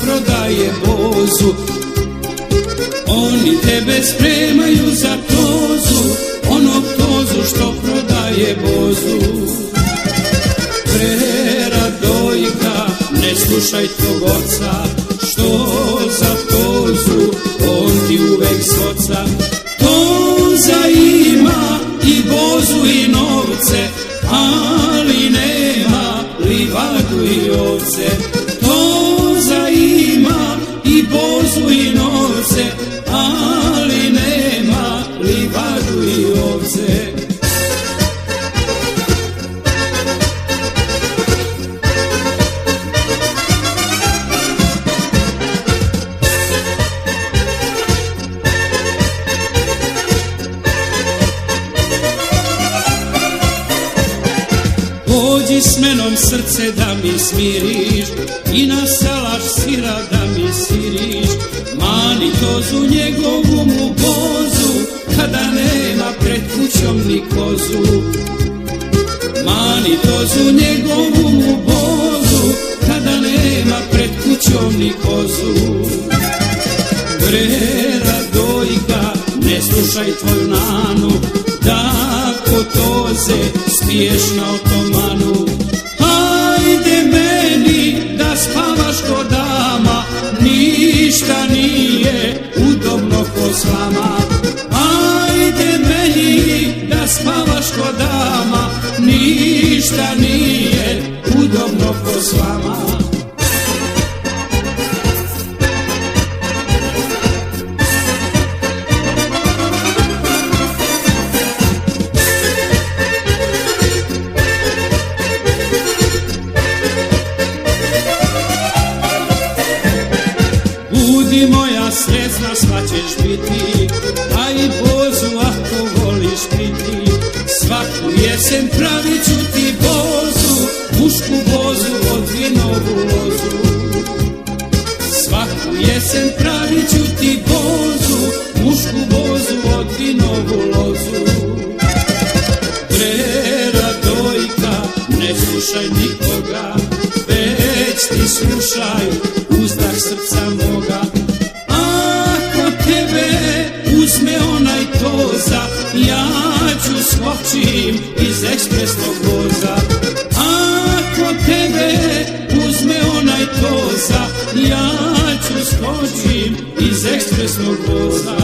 prodaje bozu. Oni tebe spremaju za tozu, onog tozu što prodaje bozu. Preradojka, ne slušaj tvog oca, što za tozu, on ti uvek soca. Toza ima i bozu i novce, ali nema livadu i ovce. Toza ima i bozu i novce, ali nema livadu i ovce. Pođi s menom srce da mi smiriš i na salaš sira da mi siriš. Mani tozu njegovu mu bozu, kada nema pred kućom ni kozu. Mani tozu njegovu mu bozu, kada nema pred kućom ni kozu. Preradojka, ne slušaj tvoju nanu, da kod toze spiješ na otomanu. Hajde meni da spavaš kod dama, ništa nije udobno ko s vama. Hajde meni da spavaš kod dama, ništa nije udobno ko s vama. Budi moja sretna, sva ćeš biti, a i bozu ako voliš piti. Svaku jesen pravit ću ti bozu, mušku bozu od vinovu lozu. Svaku jesen pravit ću ti bozu, mušku bozu od vinovu lozu. Preradojka, ne slušaj nikoga, već ti slušaj uzdah srca moga. Ako tebe uzme onaj toza, ja ću skočim iz ekspresnog voza. Ako tebe uzme onaj toza, ja ću skočim iz ekspresnog voza.